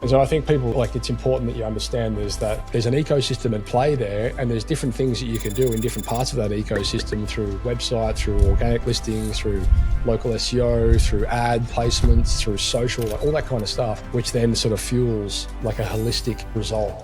And so I think it's important that you understand there's an ecosystem at play there, and there's different things that you can do in different parts of that ecosystem through website, through organic listings, through local SEO, through ad placements, through social, like all that kind of stuff, which then sort of fuels like a holistic result.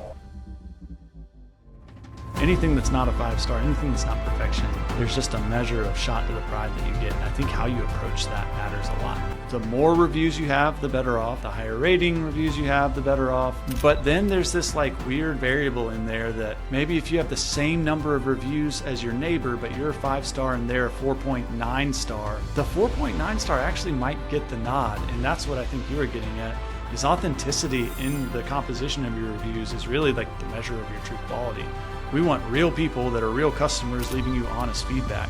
Anything that's not a 5-star, anything that's not perfection, there's just a measure of shot to the pride that you get. And I think how you approach that matters a lot. The more reviews you have, the better off. The higher rating reviews you have, the better off. But then there's this like weird variable in there that maybe if you have the same number of reviews as your neighbor, but you're a 5-star and they're a 4.9 star, the 4.9 star actually might get the nod. And that's what I think you were getting at. Is authenticity in the composition of your reviews is really like the measure of your true quality. We want real people that are real customers leaving you honest feedback.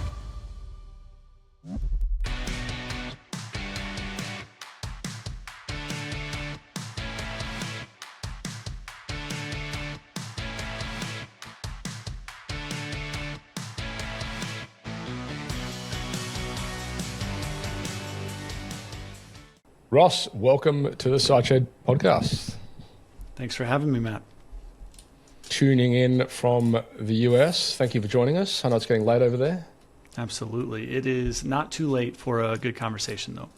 Ross, welcome to the Sideshed podcast. Thanks for having me, Matt. Tuning in from the US. Thank you for joining us. I know it's getting late over there. Absolutely. It is not too late for a good conversation, though.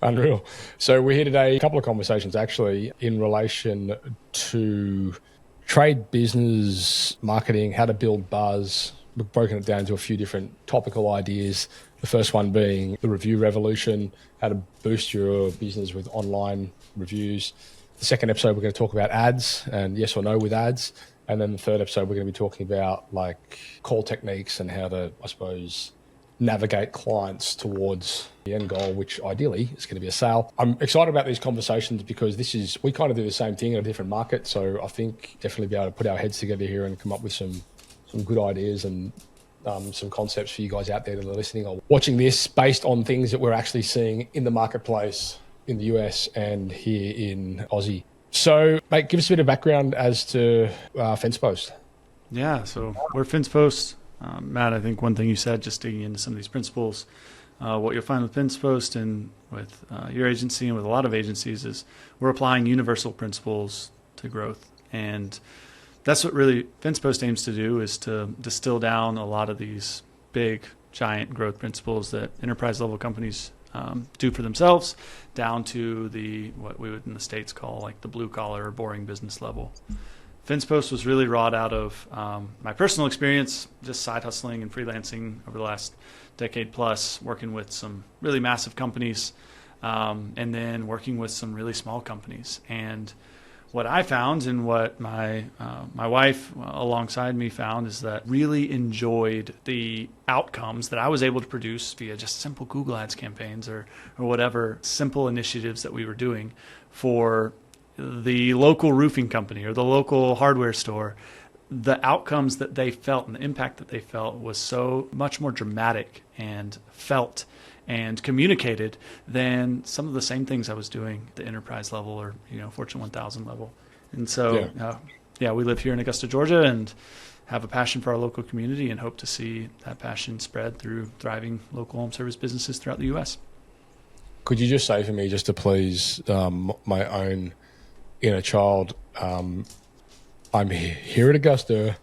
Unreal. So we're here today, a couple of conversations actually in relation to trade business marketing, how to build buzz. We've broken it down into a few different topical ideas. The first one being the review revolution, how to boost your business with online reviews. The second episode, we're going to talk about ads and yes or no with ads. And then the third episode, we're going to be talking about like call techniques and how to, I suppose, navigate clients towards the end goal, which ideally is going to be a sale. I'm excited about these conversations because we kind of do the same thing in a different market. So I think definitely be able to put our heads together here and come up with some good ideas and some concepts for you guys out there that are listening or watching this based on things that we're actually seeing in the marketplace in the US and here in Aussie. So, mate, give us a bit of background as to Fencepost. Yeah, so we're Fencepost. Matt, I think one thing you said, just digging into some of these principles, what you'll find with Fencepost and with your agency and with a lot of agencies is we're applying universal principles to growth. And that's what really Fencepost aims to do, is to distill down a lot of these big, giant growth principles that enterprise level companies do for themselves down to what we would in the States call like the blue collar or boring business level. Fencepost was really wrought out of my personal experience, just side hustling and freelancing over the last decade plus, working with some really massive companies and then working with some really small companies. And what I found and what my wife alongside me found is that really enjoyed the outcomes that I was able to produce via just simple Google Ads campaigns or whatever simple initiatives that we were doing for the local roofing company or the local hardware store. The outcomes that they felt and the impact that they felt was so much more dramatic and felt and communicated than some of the same things I was doing at the enterprise level or Fortune 1000 level. And so, we live here in Augusta, Georgia, and have a passion for our local community and hope to see that passion spread through thriving local home service businesses throughout the U.S. Could you just say for me, just to please my own inner child, I'm here at Augusta.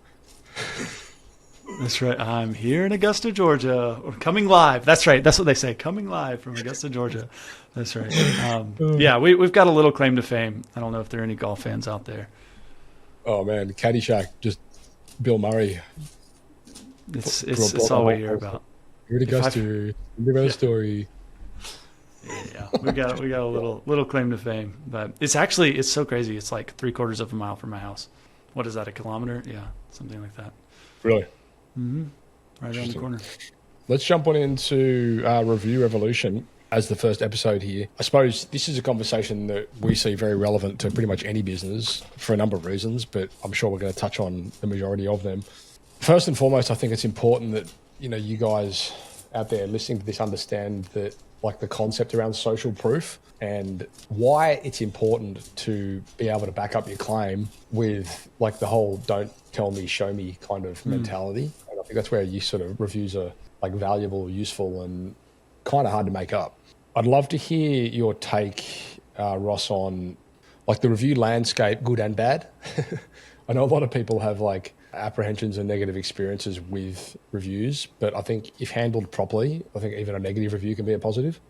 That's right. I'm here in Augusta, Georgia, or coming live. That's right. That's what they say. Coming live from Augusta, Georgia. That's right. We've got a little claim to fame. I don't know if there are any golf fans out there. Oh man, Caddyshack, just Bill Murray. It's all we hear about. Here at Augusta, the story. Yeah, we got a little claim to fame, but it's so crazy. It's like 3/4 of a mile from my house. What is that? A kilometer? Yeah, something like that. Really? Mm-hmm. Right around the corner. Let's jump on into Review Revolution as the first episode here. I suppose this is a conversation that we see very relevant to pretty much any business for a number of reasons, but I'm sure we're going to touch on the majority of them. First and foremost, I think it's important that you guys out there listening to this understand that like the concept around social proof and why it's important to be able to back up your claim with like the whole don't tell me, show me kind of mentality. And I think that's where you sort of reviews are like valuable, useful, and kind of hard to make up. I'd love to hear your take, Ross, on like the review landscape, good and bad. I know a lot of people have like apprehensions and negative experiences with reviews, but I think if handled properly, I think even a negative review can be a positive.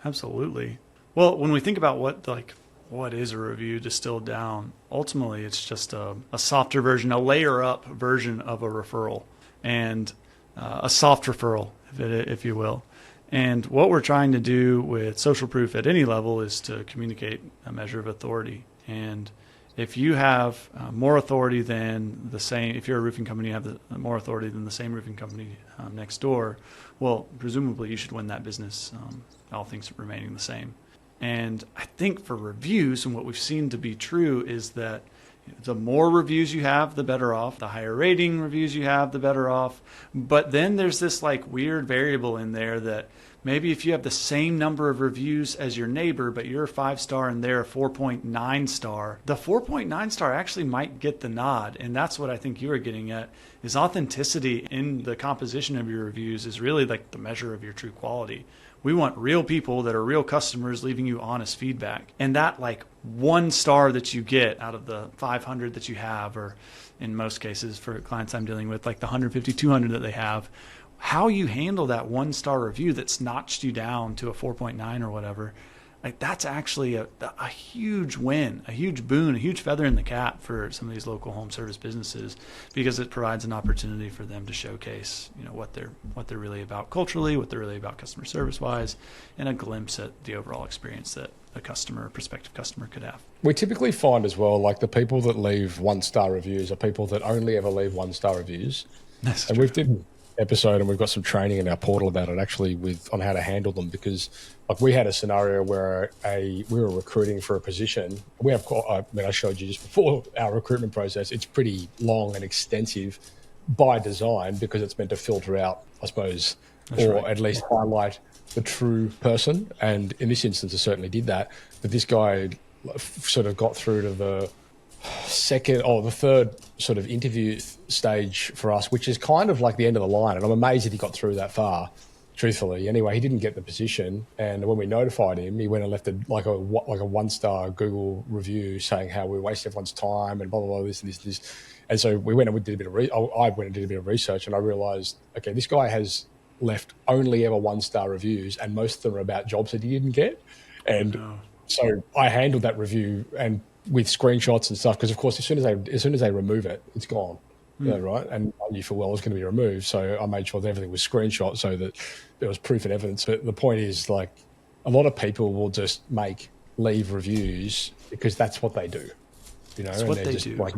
Absolutely. Well, when we think about what is a review distilled down, ultimately it's just a softer version, a layer up version of a referral, and a soft referral, if you will. And what we're trying to do with social proof at any level is to communicate a measure of authority. And if you have more authority than the same, if you're a roofing company, you have more authority than the same roofing company next door, well, presumably you should win that business, all things remaining the same. And I think for reviews, and what we've seen to be true is that the more reviews you have, the better off. The higher rating reviews you have, the better off. But then there's this like weird variable in there that maybe if you have the same number of reviews as your neighbor, but you're a 5-star and they're a 4.9 star, the 4.9 star actually might get the nod. And that's what I think you were getting at, is authenticity in the composition of your reviews is really like the measure of your true quality. We want real people that are real customers leaving you honest feedback. And that like 1 star that you get out of the 500 that you have, or in most cases for clients I'm dealing with, like the 150, 200 that they have, how you handle that 1-star review that's notched you down to a 4.9 or whatever, like that's actually a huge win, a huge boon, a huge feather in the cap for some of these local home service businesses, because it provides an opportunity for them to showcase, what they're really about culturally, what they're really about customer service wise, and a glimpse at the overall experience that a prospective customer could have. We typically find as well, like the people that leave 1-star reviews are people that only ever leave 1-star reviews. That's and true. we've did episode and we've got some training in our portal about it actually on how to handle them, because like we had a scenario where we were recruiting for a position. I showed you just before our recruitment process. It's pretty long and extensive by design because it's meant to filter out, I suppose, at least highlight the true person. And in this instance, it certainly did that. But this guy sort of got through to the third sort of interview stage for us, which is kind of like the end of the line. And I'm amazed that he got through that far, truthfully. Anyway, he didn't get the position. And when we notified him, he went and left a 1-star Google review saying how we waste everyone's time and blah, blah, blah, this and this. And so we went and we did a bit of I went and did a bit of research, and I realized, okay, this guy has left only ever 1-star reviews, and most of them are about jobs that he didn't get. And so I handled that review and with screenshots and stuff, because of course as soon as they remove it, it's gone. Right? And I knew full well it was going to be removed, so I made sure that everything was screenshot so that there was proof and evidence. But the point is, like, a lot of people will just leave reviews because that's what they do, That's and what they're they just do. like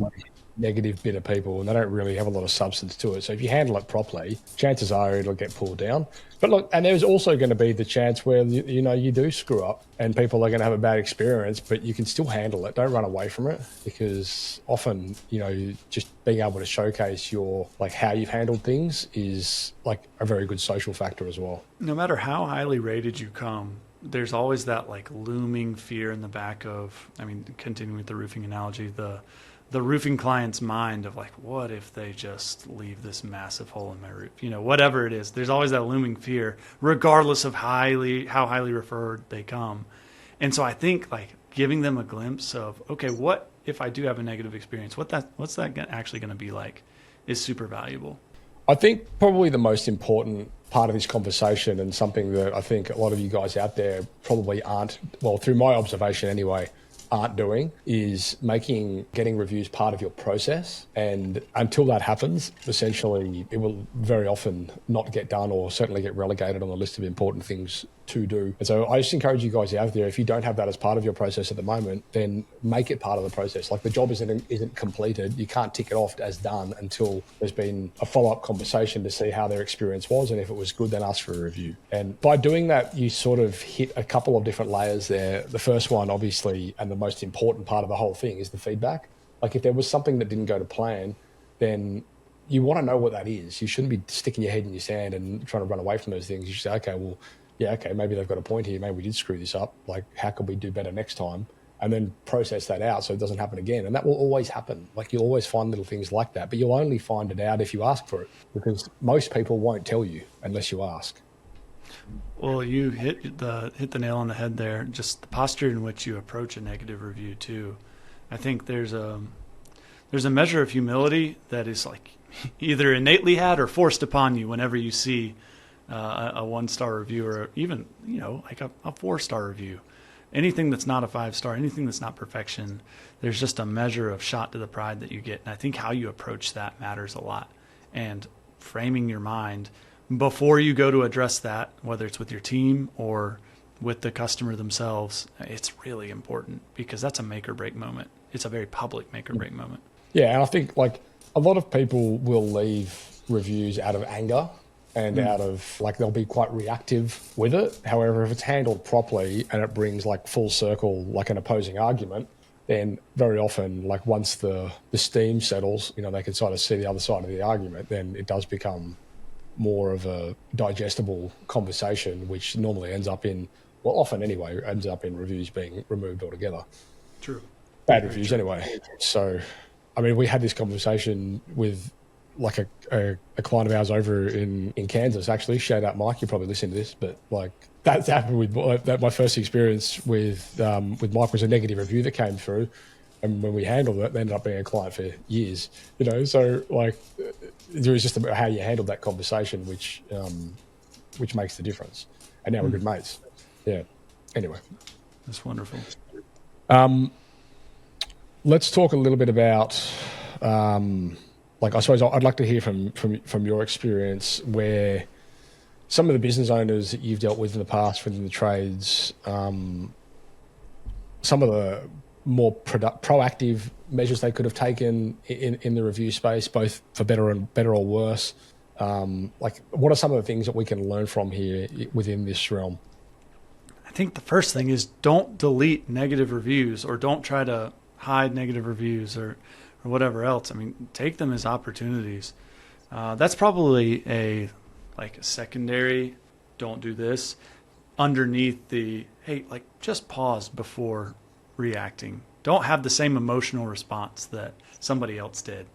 negative, bitter people, and they don't really have a lot of substance to it. So if you handle it properly, chances are it'll get pulled down. But look, and there's also going to be the chance where you do screw up and people are going to have a bad experience, but you can still handle it. Don't run away from it, because often just being able to showcase how you've handled things is like a very good social factor as well. No matter how highly rated you come, there's always that like looming fear in the back of, continuing with the roofing analogy, the roofing client's mind of like, what if they just leave this massive hole in my roof? Whatever it is, there's always that looming fear, regardless of how highly referred they come. And so I think like giving them a glimpse of, okay, what if I do have a negative experience? What's that actually going to be like is super valuable. I think probably the most important part of this conversation, and something that I think a lot of you guys out there probably aren't, well, through my observation anyway, aren't doing, is getting reviews part of your process. And until that happens, essentially it will very often not get done, or certainly get relegated on the list of important things to do. And so I just encourage you guys out there, if you don't have that as part of your process at the moment, then make it part of the process. Like, the job isn't completed. You can't tick it off as done until there's been a follow-up conversation to see how their experience was, and if it was good, then ask for a review. And by doing that, you sort of hit a couple of different layers there. The first one, obviously, and the most important part of the whole thing, is the feedback. Like, if there was something that didn't go to plan, then you want to know what that is. You shouldn't be sticking your head in your sand and trying to run away from those things. You should say, okay, well, yeah, okay, maybe they've got a point here. Maybe we did screw this up. Like, how could we do better next time? And then process that out so it doesn't happen again. And that will always happen. Like, you'll always find little things like that, but you'll only find it out if you ask for it, because most people won't tell you unless you ask. Well, you hit the nail on the head there. Just the posture in which you approach a negative review too. I think there's a measure of humility that is like either innately had or forced upon you whenever you see a 1-star review, or even like a 4-star review. Anything that's not a 5-star, anything that's not perfection, there's just a measure of shot to the pride that you get. And I think how you approach that matters a lot. And framing your mind before you go to address that, whether it's with your team or with the customer themselves, it's really important, because that's a make or break moment. It's a very public make or break moment. Yeah, and I think like a lot of people will leave reviews out of anger and out of like they'll be quite reactive with it. However, if it's handled properly and it brings like full circle, like an opposing argument, then very often, like once the steam settles, they can sort of see the other side of the argument, then it does become more of a digestible conversation, which normally ends up in, well, often anyway, ends up in reviews being removed altogether. True. Bad reviews anyway. So, I mean, we had this conversation with like a client of ours over in Kansas, actually. Shout out Mike, you probably listen to this, but like that's happened with my first experience with Mike was a negative review that came through. And when we handled it, they ended up being a client for years, so like it was just about how you handled that conversation, which makes the difference. And now we're good mates. Yeah. Anyway. That's wonderful. Let's talk a little bit about, like, I suppose I'd like to hear from your experience where some of the business owners that you've dealt with in the past within the trades, some of the more proactive measures they could have taken in the review space, both for better or worse. Like, what are some of the things that we can learn from here within this realm? I think the first thing is don't delete negative reviews, or don't try to hide negative reviews or whatever else. I mean, take them as opportunities. That's probably a secondary, don't do this, underneath the, hey, like just pause before reacting. Don't have the same emotional response that somebody else did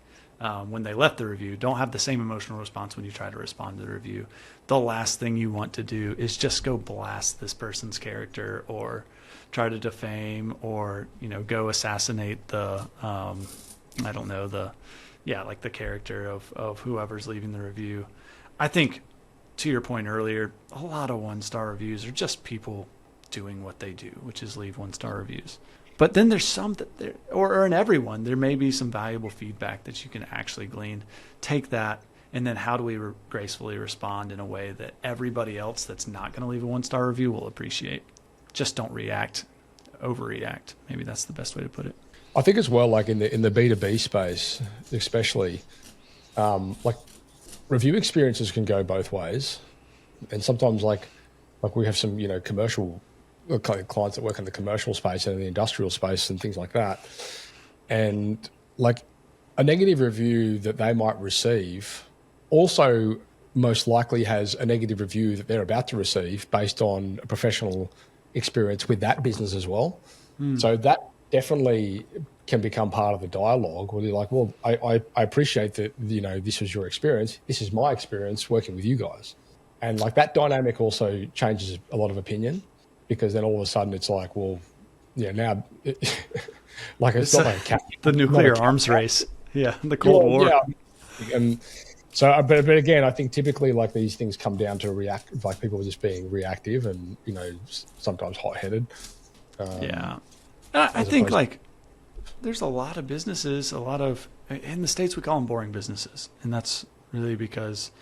when they left the review. Don't have the same emotional response when you try to respond to the review. The last thing you want to do is just go blast this person's character, or try to defame, or go assassinate the the character of whoever's leaving the review. I think, to your point earlier, a lot of 1-star reviews are just people doing what they do, which is leave 1-star reviews. But then there's some that there, or in everyone, there may be some valuable feedback that you can actually glean. Take that, and then how do we gracefully respond in a way that everybody else that's not going to leave a 1-star review will appreciate? Just don't overreact. Maybe that's the best way to put it. I think as well, like in the B2B space, especially, like review experiences can go both ways. And sometimes like we have some, commercial clients that work in the commercial space and in the industrial space and things like that. And like a negative review that they might receive also most likely has a negative review that they're about to receive based on a professional experience with that business as well. So that definitely can become part of the dialogue where you're like, well, I appreciate that, this was your experience. This is my experience working with you guys. And like that dynamic also changes a lot of opinion, because then all of a sudden it's like, well, now like it's not like the nuclear arms race. Yeah. The Cold War. Yeah. And so, but again, I think typically like these things come down to like people just being reactive and, sometimes hot-headed. Yeah. I think like there's a lot of businesses, in the States we call them boring businesses. And that's really because,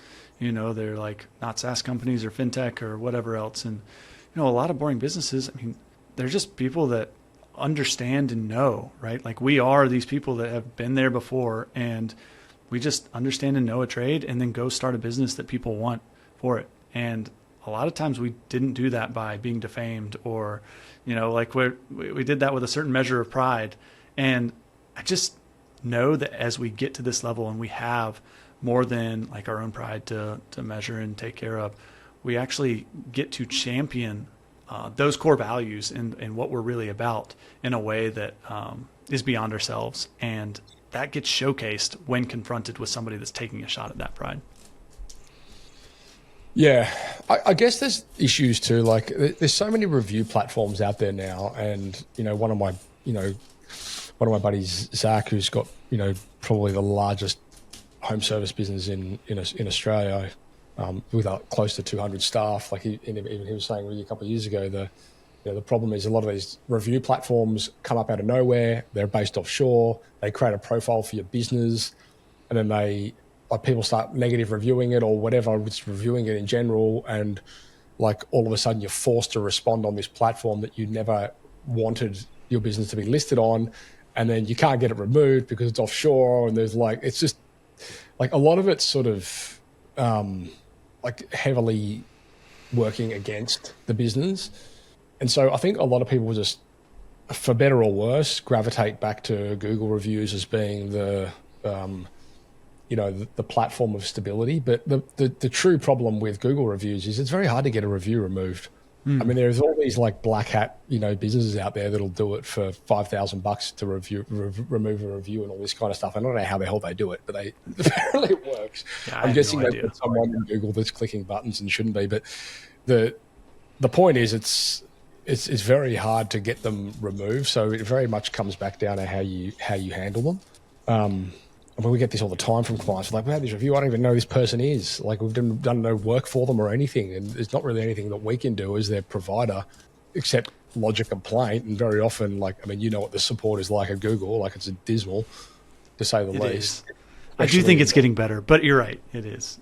they're like not SaaS companies or fintech or whatever else. And, a lot of boring businesses, I mean, they're just people that understand and know, right? Like we are these people that have been there before, and we just understand and know a trade and then go start a business that people want for it. And a lot of times we didn't do that by being defamed, or, like we did that with a certain measure of pride. And I just know that as we get to this level and we have more than like our own pride to measure and take care of, we actually get to champion those core values and what we're really about in a way that is beyond ourselves. And that gets showcased when confronted with somebody that's taking a shot at that pride. Yeah, I guess there's issues too. Like, there's so many review platforms out there now, and one of my buddies, Zach, who's got probably the largest home service business in Australia, with close to 200 staff. Like even he was saying really a couple of years ago, the problem is a lot of these review platforms come up out of nowhere. They're based offshore. They create a profile for your business, and then people start negative reviewing it or whatever, just reviewing it in general, and like all of a sudden you're forced to respond on this platform that you never wanted your business to be listed on, and then you can't get it removed because it's offshore, and it's just like a lot of it's sort of like heavily working against the business. And so I think a lot of people will just, for better or worse, gravitate back to Google reviews as being the platform of stability. But the true problem with Google reviews is it's very hard to get a review removed. I mean, there's all these like black hat, businesses out there that'll do it for $5,000 to remove a review and all this kind of stuff. I don't know how the hell they do it, but apparently it works. Yeah, I'm guessing they've got someone in Google that's clicking buttons and shouldn't be. But the point is, it's very hard to get them removed. So it very much comes back down to how you handle them. I mean, we get this all the time from clients. Like, we had this review. I don't even know who this person is. Like, we've done no work for them or anything. And there's not really anything that we can do as their provider except lodge a complaint. And very often, what the support is like at Google. Like, it's dismal, to say the least. I do think it's getting better, but you're right. It is.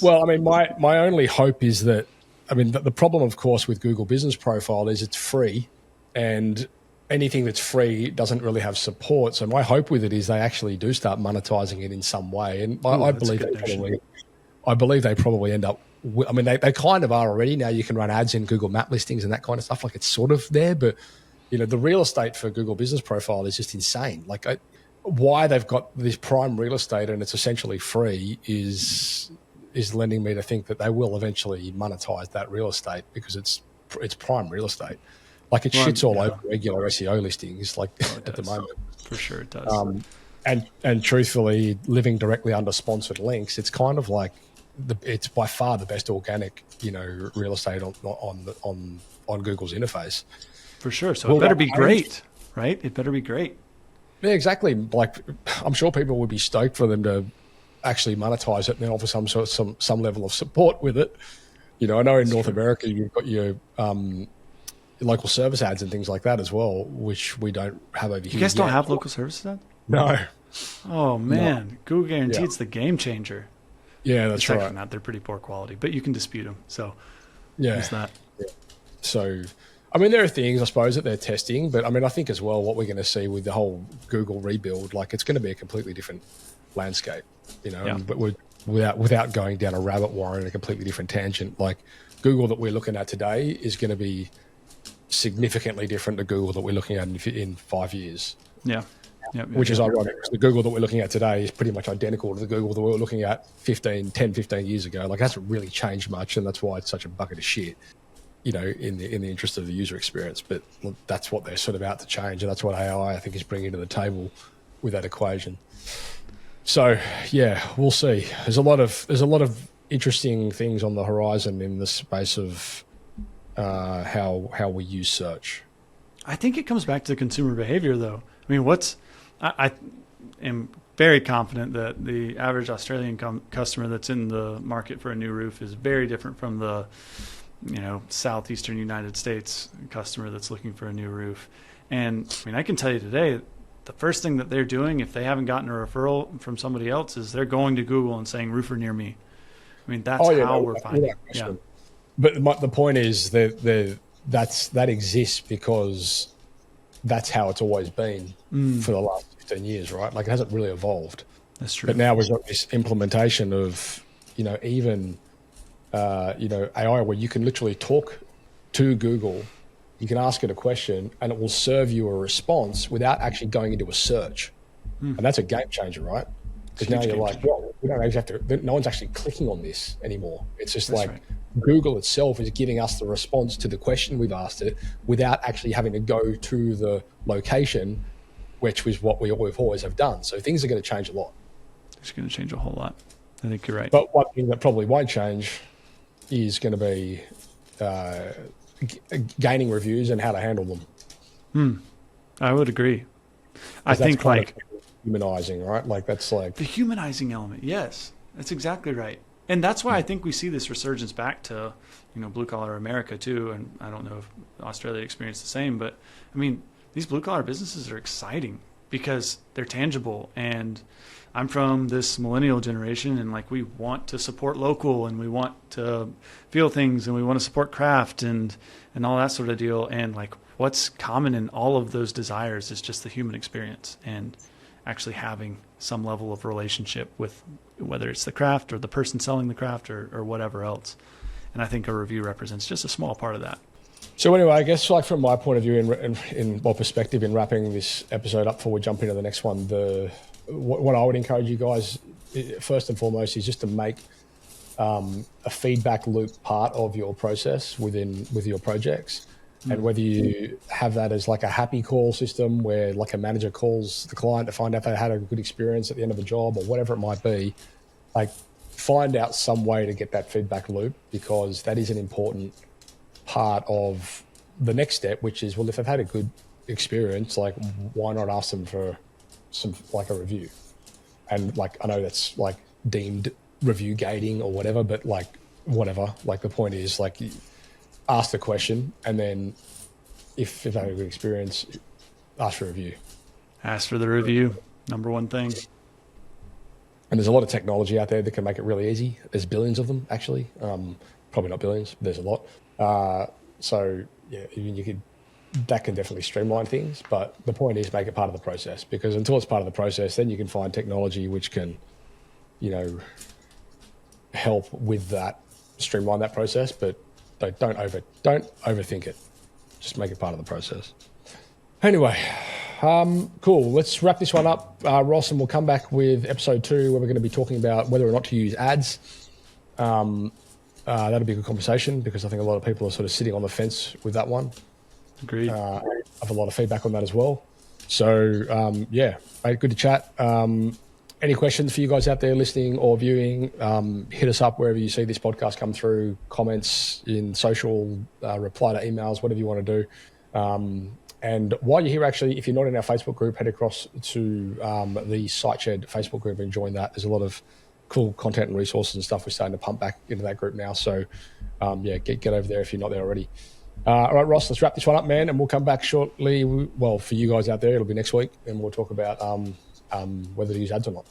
Well, I mean, my only hope is that, the problem, of course, with Google Business Profile is it's free, and anything that's free doesn't really have support. So my hope with it is they actually do start monetizing it in some way. And I believe they probably end up. They kind of are already. Now you can run ads in Google Map listings and that kind of stuff. Like, it's sort of there, but the real estate for Google Business Profile is just insane. Like, why they've got this prime real estate and it's essentially free is lending me to think that they will eventually monetize that real estate, because it's prime real estate. Like, it shits all over regular SEO listings, at the moment. For sure it does. And truthfully, living directly under sponsored links, it's kind of like it's by far the best organic, real estate on Google's interface. For sure. So it better be great, right? It better be great. Yeah, exactly. Like, I'm sure people would be stoked for them to actually monetize it and then offer some level of support with it. I know in North America you've got your local service ads and things like that as well, which we don't have over here. You guys don't have local service ads? No. Oh man, no. Google guaranteed it's the game changer. Yeah, that's right. From that, they're pretty poor quality, but you can dispute them. So there's that. Yeah. So, there are things, I suppose, that they're testing, but I think as well what we're going to see with the whole Google rebuild, like, it's going to be a completely different landscape, but without going down a rabbit warren and a completely different tangent. Like, Google that we're looking at today is going to be significantly different to Google that we're looking at in 5 years. Which is ironic, because the Google that we're looking at today is pretty much identical to the Google that we were looking at 15 years ago. Like, it hasn't really changed much, and that's why it's such a bucket of shit, in the interest of the user experience. But that's what they're sort of out to change, and that's what AI, I think, is bringing to the table with that equation. So yeah, we'll see. There's a lot of interesting things on the horizon in the space of how we use search. I think it comes back to consumer behavior, though. I am very confident that the average Australian customer that's in the market for a new roof is very different from the southeastern United States customer that's looking for a new roof. And I can tell you today, the first thing that they're doing, if they haven't gotten a referral from somebody else, is they're going to Google and saying roofer near me. That's how we're finding. Yeah. But the point is that exists because that's how it's always been for the last 15 years, right? Like, it hasn't really evolved. That's true. But now we've got this implementation of, even, AI, where you can literally talk to Google, you can ask it a question, and it will serve you a response without actually going into a search. And that's a game changer, right? Because now you're like, well, we don't actually have to, no one's actually clicking on this anymore. It's just Google itself is giving us the response to the question we've asked it without actually having to go to the location, which was what we've always have done. So things are going to change a lot. It's going to change a whole lot. I think you're right. But one thing that probably won't change is going to be gaining reviews and how to handle them. I would agree. I think like humanizing, right? Like that's like the humanizing element. Yes, that's exactly right. And that's why I think we see this resurgence back to, blue collar America too. And I don't know if Australia experienced the same, but I mean, these blue collar businesses are exciting because they're tangible. And I'm from this millennial generation, and like we want to support local, and we want to feel things, and we want to support craft and all that sort of deal. And like what's common in all of those desires is just the human experience and actually having some level of relationship with whether it's the craft or the person selling the craft or whatever else. And I think a review represents just a small part of that. So anyway, I guess like from my point of view in perspective in wrapping this episode up before we jump into the next one, what I would encourage you guys first and foremost is just to make a feedback loop part of your process with your projects. And whether you have that as like a happy call system where like a manager calls the client to find out if they had a good experience at the end of the job or whatever it might be, like find out some way to get that feedback loop, because that is an important part of the next step, which is, well, if they've had a good experience, like why not ask them for some like a review? And like I know that's like deemed review gating or whatever, but like whatever, like the point is like ask the question, and then if they've had a good experience, ask for a review. Ask for the review, number one thing. And there's a lot of technology out there that can make it really easy. There's billions of them, actually. Probably not billions, but there's a lot. So yeah, that can definitely streamline things. But the point is make it part of the process, because until it's part of the process, then you can find technology which can, help with that, streamline that process. But don't overthink it. Just make it part of the process. Anyway, cool. Let's wrap this one up, Ross, and we'll come back with episode 2 where we're going to be talking about whether or not to use ads. That'll be a good conversation, because I think a lot of people are sort of sitting on the fence with that one. Agreed. I have a lot of feedback on that as well. So, yeah, mate, good to chat. Any questions for you guys out there listening or viewing, hit us up wherever you see this podcast come through, comments in social, reply to emails, whatever you want to do. And while you're here, actually, if you're not in our Facebook group, head across to the SiteShed Facebook group and join that. There's a lot of cool content and resources and stuff we're starting to pump back into that group now. So, yeah, get over there if you're not there already. All right, Ross, let's wrap this one up, man, and we'll come back shortly. Well, for you guys out there, it'll be next week, and we'll talk about whether to use ads or not.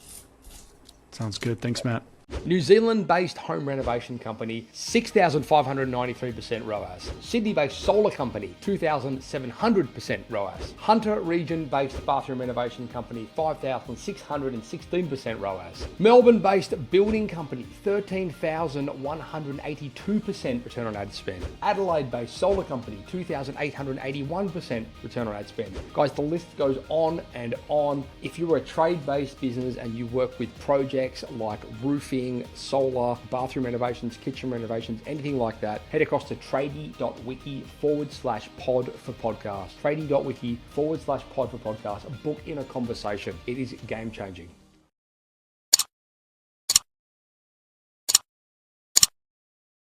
Sounds good. Thanks, Matt. New Zealand-based home renovation company, 6,593% ROAS. Sydney-based solar company, 2,700% ROAS. Hunter region-based bathroom renovation company, 5,616% ROAS. Melbourne-based building company, 13,182% return on ad spend. Adelaide-based solar company, 2,881% return on ad spend. Guys, the list goes on and on. If you're a trade-based business and you work with projects like roofing, solar, bathroom renovations, kitchen renovations, anything like that, head across to tradie.wiki/pod for podcast. Tradie.wiki/pod for podcast. Book in a conversation. It is game changing.